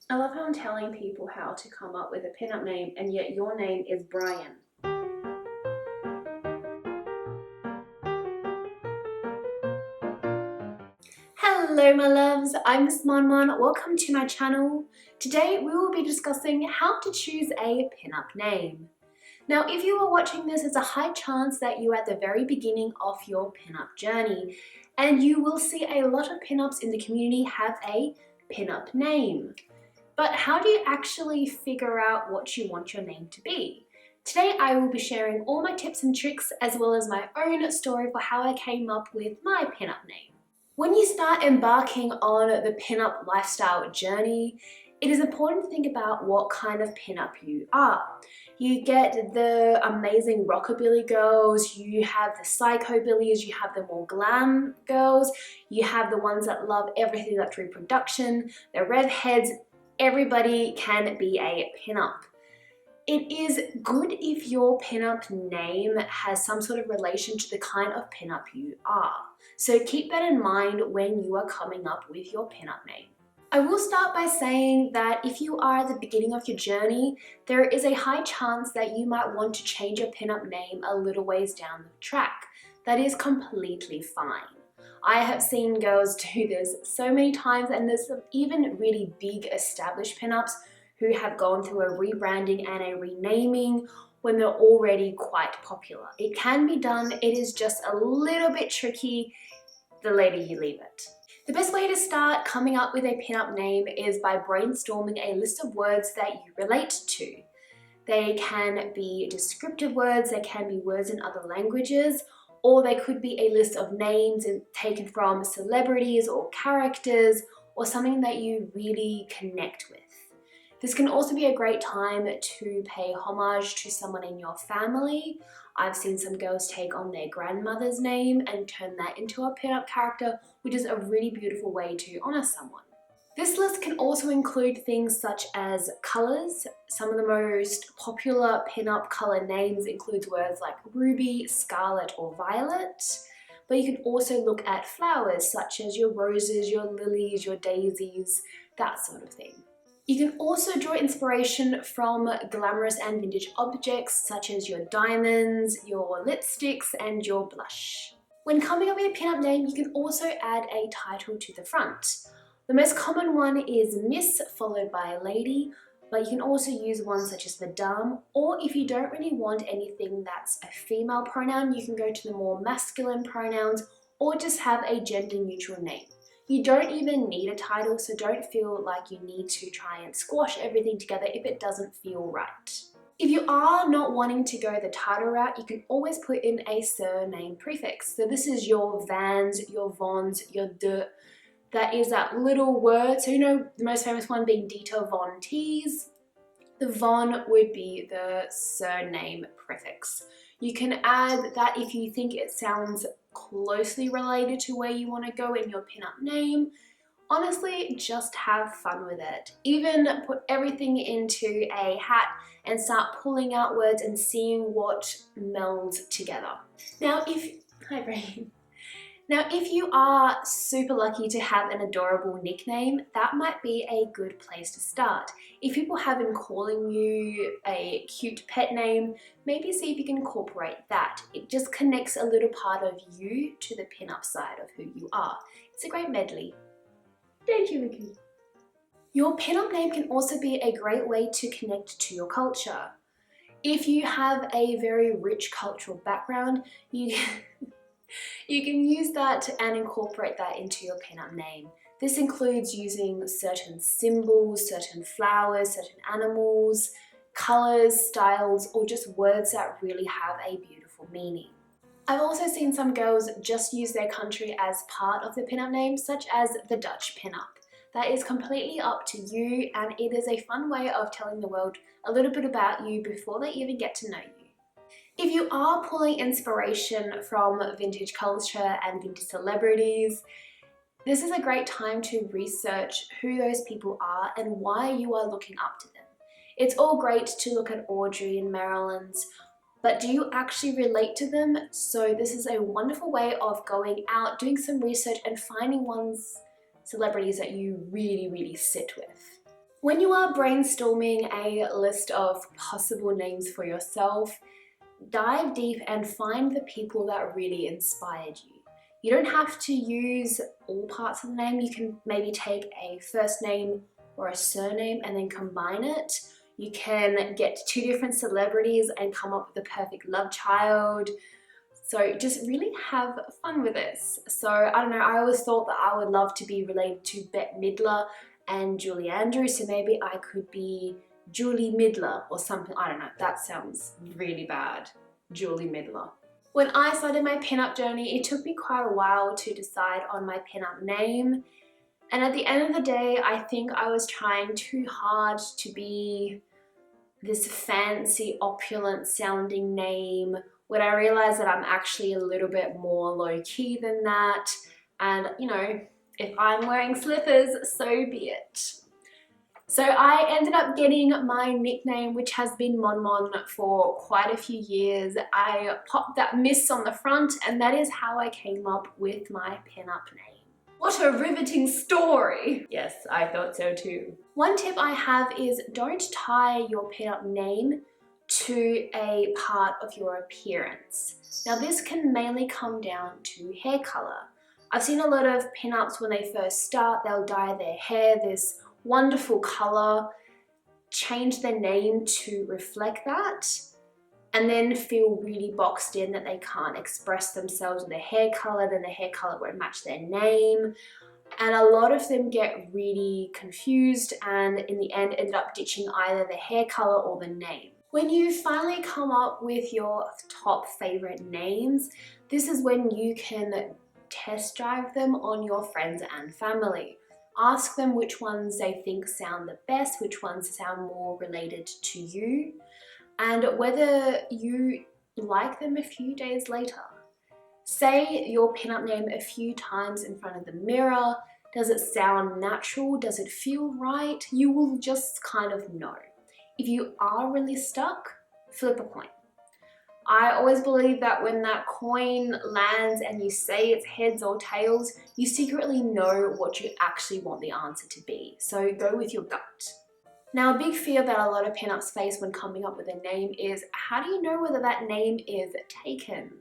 I love how I'm telling people how to come up with a pinup name and yet your name is Brian. Hello my loves, I'm Miss MonMon. Welcome to my channel. Today we will be discussing how to choose a pinup name. Now if you are watching this, there's a high chance that you are at the very beginning of your pinup journey and you will see a lot of pinups in the community have a pinup name. But how do you actually figure out what you want your name to be? Today I will be sharing all my tips and tricks as well as my own story for how I came up with my pinup name. When you start embarking on the pinup lifestyle journey, it is important to think about what kind of pinup you are. You get the amazing rockabilly girls, you have the psychobillies, you have the more glam girls, you have the ones that love everything that's reproduction, the redheads. Everybody can be a pinup. It is good if your pinup name has some sort of relation to the kind of pinup you are. So keep that in mind when you are coming up with your pinup name. I will start by saying that if you are at the beginning of your journey, there is a high chance that you might want to change your pinup name a little ways down the track. That is completely fine. I have seen girls do this so many times, and there's some even really big established pinups who have gone through a rebranding and a renaming when they're already quite popular. It can be done, it is just a little bit tricky the later you leave it. The best way to start coming up with a pinup name is by brainstorming a list of words that you relate to. They can be descriptive words, they can be words in other languages, or they could be a list of names taken from celebrities or characters or something that you really connect with. This can also be a great time to pay homage to someone in your family. I've seen some girls take on their grandmother's name and turn that into a pinup character, which is a really beautiful way to honor someone. This list can also include things such as colors. Some of the most popular pinup color names include words like ruby, scarlet, or violet. But you can also look at flowers such as your roses, your lilies, your daisies, that sort of thing. You can also draw inspiration from glamorous and vintage objects such as your diamonds, your lipsticks, and your blush. When coming up with a pinup name, you can also add a title to the front. The most common one is Miss followed by a lady, but you can also use ones such as Madame, or if you don't really want anything that's a female pronoun, you can go to the more masculine pronouns or just have a gender neutral name. You don't even need a title, so don't feel like you need to try and squash everything together if it doesn't feel right. If you are not wanting to go the title route, you can always put in a surname prefix. So this is your Vans, your Vons, your de. That is that little word. So you know the most famous one being Dieter Von Teese. The Von would be the surname prefix. You can add that if you think it sounds closely related to where you want to go in your pinup name. Honestly, just have fun with it. Even put everything into a hat and start pulling out words and seeing what melds together. Hi Brain. Now, if you are super lucky to have an adorable nickname, that might be a good place to start. If people have been calling you a cute pet name, maybe see if you can incorporate that. It just connects a little part of you to the pinup side of who you are. It's a great medley. Thank you, Mickey. Your pinup name can also be a great way to connect to your culture. If you have a very rich cultural background, you can use that and incorporate that into your pinup name. This includes using certain symbols, certain flowers, certain animals, colors, styles, or just words that really have a beautiful meaning. I've also seen some girls just use their country as part of the pinup name, such as the Dutch pinup. That is completely up to you, and it is a fun way of telling the world a little bit about you before they even get to know you. If you are pulling inspiration from vintage culture and vintage celebrities, this is a great time to research who those people are and why you are looking up to them. It's all great to look at Audrey and Marilyn's, but do you actually relate to them? So this is a wonderful way of going out, doing some research and finding celebrities that you really sit with. When you are brainstorming a list of possible names for yourself, dive deep and find the people that really inspired you. You don't have to use all parts of the name. You can maybe take a first name or a surname and then combine it. You can get two different celebrities and come up with the perfect love child. So just really have fun with this. So I don't know, I always thought that I would love to be related to Bette Midler and Julie Andrews, so maybe I could be Julie Midler or something. I don't know, that sounds really bad. Julie Midler. When I started my pinup journey, it took me quite a while to decide on my pinup name. And at the end of the day, I think I was trying too hard to be this fancy, opulent sounding name, when I realized that I'm actually a little bit more low-key than that. And you know, if I'm wearing slippers, so be it. So I ended up getting my nickname, which has been MonMon for quite a few years. I popped that Miss on the front, and that is how I came up with my pinup name. What a riveting story! Yes, I thought so too. One tip I have is don't tie your pinup name to a part of your appearance. Now this can mainly come down to hair color. I've seen a lot of pinups when they first start, they'll dye their hair this wonderful color, change their name to reflect that, and then feel really boxed in that they can't express themselves with their hair color, then their hair color won't match their name. And a lot of them get really confused and in the end ended up ditching either the hair color or the name. When you finally come up with your top favorite names, this is when you can test drive them on your friends and family. Ask them which ones they think sound the best, which ones sound more related to you, and whether you like them a few days later. Say your pinup name a few times in front of the mirror. Does it sound natural? Does it feel right? You will just kind of know. If you are really stuck, flip a coin. I always believe that when that coin lands and you say it's heads or tails, you secretly know what you actually want the answer to be. So go with your gut. Now, a big fear that a lot of pinups face when coming up with a name is, how do you know whether that name is taken?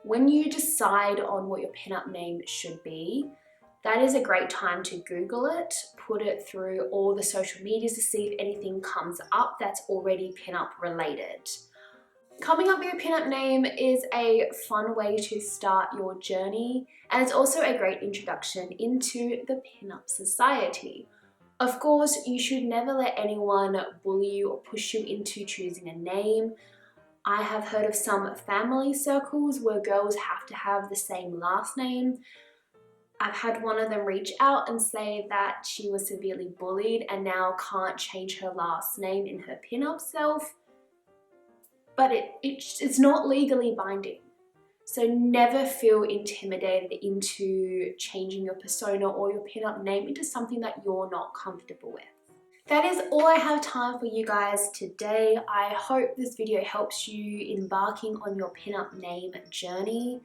When you decide on what your pinup name should be, that is a great time to Google it, put it through all the social medias to see if anything comes up that's already pinup related. Coming up with your pinup name is a fun way to start your journey, and it's also a great introduction into the pinup society. Of course, you should never let anyone bully you or push you into choosing a name. I have heard of some family circles where girls have to have the same last name. I've had one of them reach out and say that she was severely bullied and now can't change her last name in her pinup self. But it's not legally binding. So never feel intimidated into changing your persona or your pinup name into something that you're not comfortable with. That is all I have time for you guys today. I hope this video helps you embarking on your pinup name journey.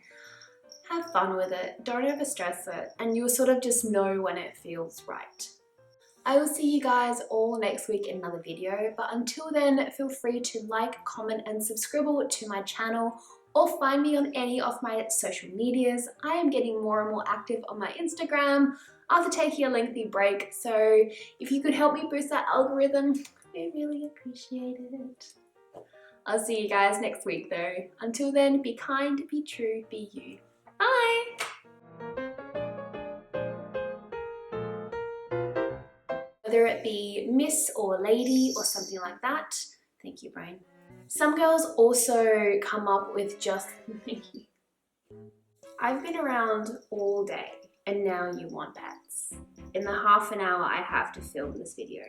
Have fun with it, don't overstress it, and you'll sort of just know when it feels right. I will see you guys all next week in another video, but until then, feel free to like, comment, and subscribe to my channel, or find me on any of my social medias. I am getting more and more active on my Instagram after taking a lengthy break, so if you could help me boost that algorithm, I really appreciate it. I'll see you guys next week though. Until then, be kind, be true, be you. Bye! Whether it be Miss or Lady or something like that. Thank you, brain. Some girls also come up with just I've been around all day and now you want pets. In the half an hour I have to film this video.